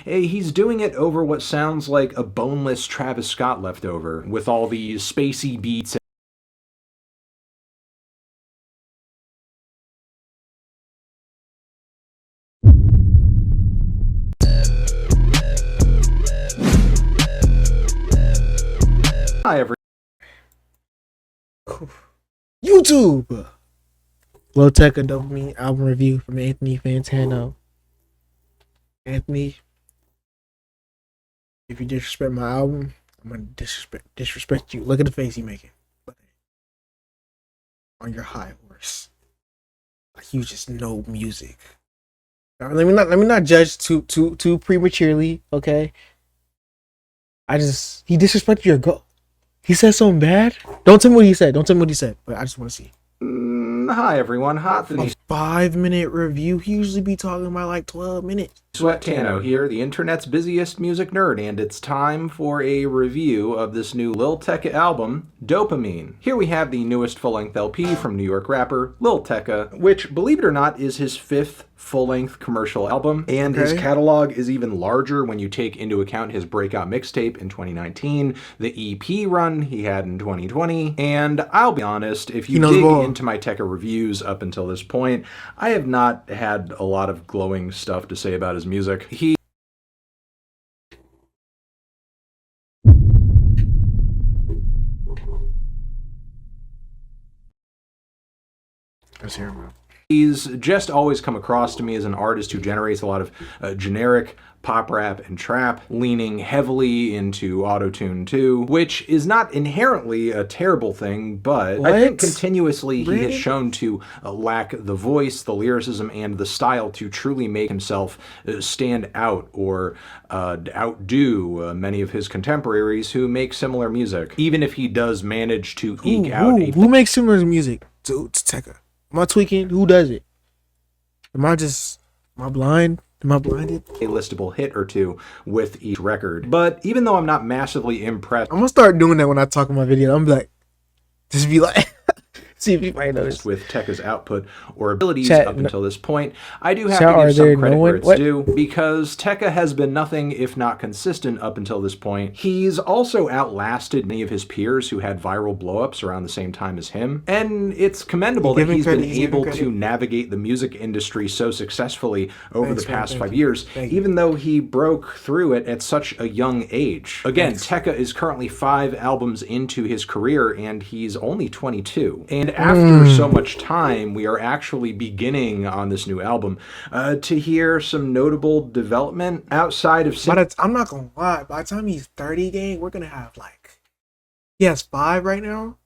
he's doing it over what sounds like a boneless Travis Scott leftover, with all these spacey beats. Hi, everyone. YouTube! Lil Tecca Dopamine album review from Anthony Fantano. Anthony, if you disrespect my album, I'm gonna disrespect you. Look at the face you making. On your high horse. Like you just know music. Now, let me not judge too prematurely, okay? He disrespected your goal. He said something bad? Don't tell me what he said. But I just want to see. Hi, everyone. Hot A 5-minute review. He usually be talking about like 12 minutes. Tano here, the internet's busiest music nerd, and it's time for a review of this new Lil Tecca album, Dopamine. Here we have the newest full-length LP from New York rapper Lil Tecca, which, believe it or not, is his 5th full-length commercial album, and his catalog is even larger when you take into account his breakout mixtape in 2019, the EP run he had in 2020, and I'll be honest, if you dig into my Tecca reviews up until this point, I have not had a lot of glowing stuff to say about his music. Let's hear him out. He's just always come across to me as an artist who generates a lot of generic pop rap and trap, leaning heavily into autotune too, which is not inherently a terrible thing, but I think continuously he has shown to lack the voice, the lyricism, and the style to truly make himself stand out or outdo many of his contemporaries who make similar music, even if he does manage to eke out a... Who makes similar music to Tecca? Am I tweaking? Who does it? Am I blind? Am I blinded? A listable hit or two with each record. But even though I'm not massively impressed... I'm gonna start doing that when I talk in my video. I'm like, just be like... See if you might notice. With Tecca's output or abilities up until this point, I do have to give some credit where it's due, because Tecca has been nothing if not consistent up until this point. He's also outlasted many of his peers who had viral blowups around the same time as him, and it's commendable that he's been able to navigate the music industry so successfully over the past 5 years, even though he broke through it at such a young age. Again, Tecca is currently 5 albums into his career, and he's only 22. And after so much time, we are actually beginning on this new album to hear some notable development outside of... I'm not gonna lie, by the time he's 30, gang, we're gonna have like... He has 5 right now?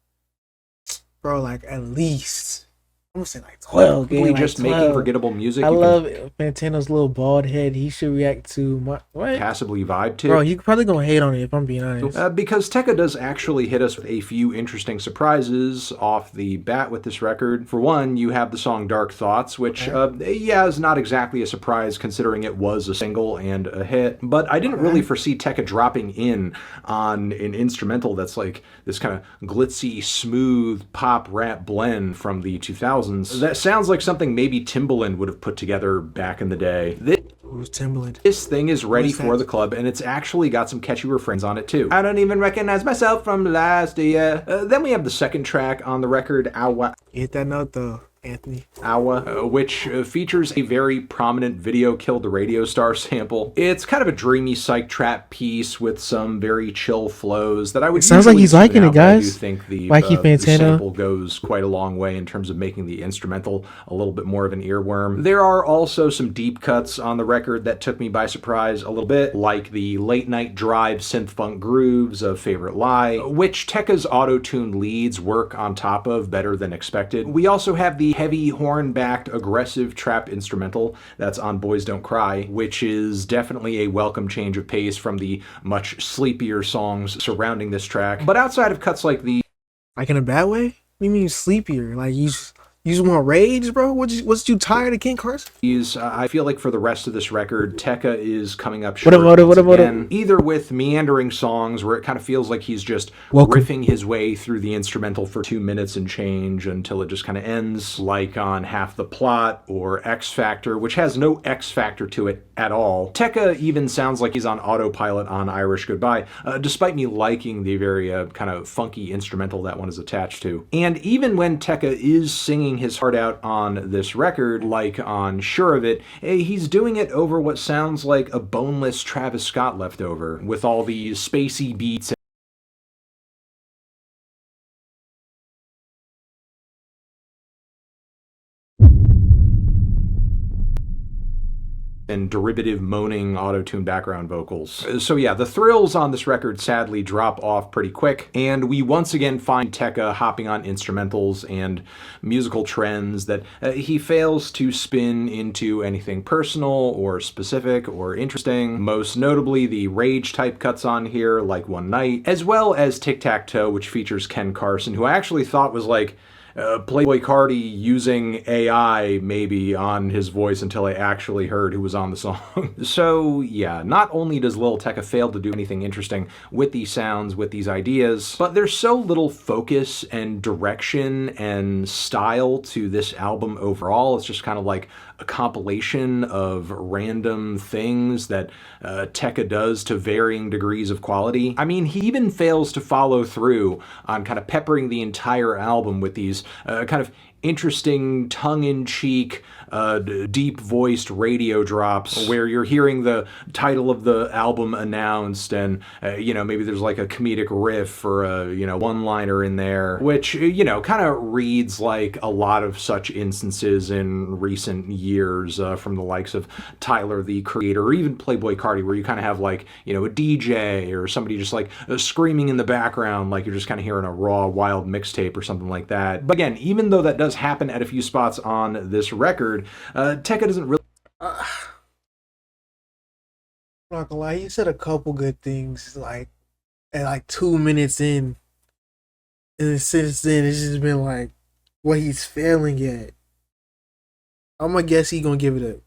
Bro, like at least... I'm gonna say like 12. Like just 12. Making forgettable music. I love Fantano's little bald head. He should react to passively vibe to. Bro, he probably gonna hate on it if I'm being honest. Because Tecca does actually hit us with a few interesting surprises off the bat with this record. For one, you have the song Dark Thoughts, which, is not exactly a surprise considering it was a single and a hit. But I didn't really foresee Tecca dropping in on an instrumental that's like this kind of glitzy, smooth pop rap blend from the 2000s. That sounds like something maybe Timbaland would have put together back in the day. Who's Timbaland? This thing is ready for the club, and it's actually got some catchy refrains on it too. I don't even recognize myself from last year. Then we have the second track on the record, Awa. Hit that note though, Anthony. Awa, which features a very prominent Video Killed the Radio Star sample. It's kind of a dreamy psych trap piece with some very chill flows that I would... Sounds like he's liking it, guys. I do think the Fantano sample goes quite a long way in terms of making the instrumental a little bit more of an earworm. There are also some deep cuts on the record that took me by surprise a little bit, like the late night drive synth funk grooves of Favorite Lie, which Tecca's auto-tuned leads work on top of better than expected. We also have the heavy horn-backed aggressive trap instrumental that's on Boys Don't Cry, which is definitely a welcome change of pace from the much sleepier songs surrounding this track. But outside of cuts like the... Like in a bad way? What do you mean sleepier? Like you You just want rage, bro? Was you tired of King Carson? I feel like for the rest of this record, Tecca is coming up short again, either with meandering songs where it kind of feels like he's just riffing his way through the instrumental for 2 minutes and change until it just kind of ends, like on Half the Plot or X Factor, which has no X Factor to it at all. Tecca even sounds like he's on autopilot on Irish Goodbye, despite me liking the very kind of funky instrumental that one is attached to. And even when Tecca is singing his heart out on this record, like on Sure of It, he's doing it over what sounds like a boneless Travis Scott leftover, with all these spacey beats and derivative moaning auto-tune background vocals. So yeah, the thrills on this record sadly drop off pretty quick, and we once again find Tecca hopping on instrumentals and musical trends that he fails to spin into anything personal or specific or interesting, most notably the rage type cuts on here, like One Night, as well as Tic-Tac-Toe, which features Ken Carson, who I actually thought was like Playboy Cardi using AI maybe on his voice until I actually heard who was on the song. So yeah, not only does Lil Tecca fail to do anything interesting with these sounds, with these ideas, but there's so little focus and direction and style to this album overall. It's just kind of like a compilation of random things that Tecca does to varying degrees of quality. I mean, he even fails to follow through on kind of peppering the entire album with these kind of interesting tongue-in-cheek deep-voiced radio drops where you're hearing the title of the album announced and maybe there's like a comedic riff or a one-liner in there, which kind of reads like a lot of such instances in recent years from the likes of Tyler the Creator or even Playboy Cardi, where you kind of have like a DJ or somebody just like screaming in the background like you're just kind of hearing a raw wild mixtape or something like that. But again, even though that does happen at a few spots on this record, Tecca doesn't really... I'm not gonna lie, you said a couple good things like at like 2 minutes in, and then since then it's just been like what he's failing at. I'm gonna guess he's gonna give it a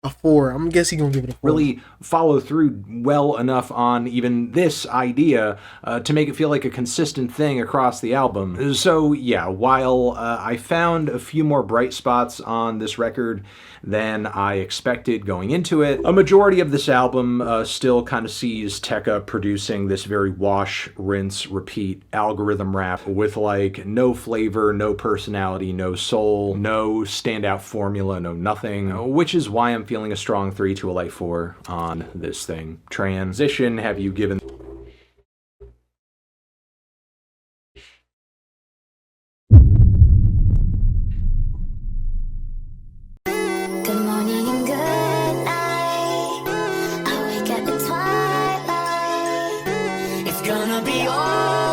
4. I'm guessing he's gonna give it a 4. Really follow through well enough on even this idea to make it feel like a consistent thing across the album. So yeah, while I found a few more bright spots on this record than I expected going into it, a majority of this album still kind of sees Tecca producing this very wash, rinse, repeat algorithm rap with like no flavor, no personality, no soul, no standout formula, no nothing, which is why I'm feeling a strong 3 to a light 4 on this thing. Transition, have you given... Good morning and good night. I wake up in twilight. It's gonna be all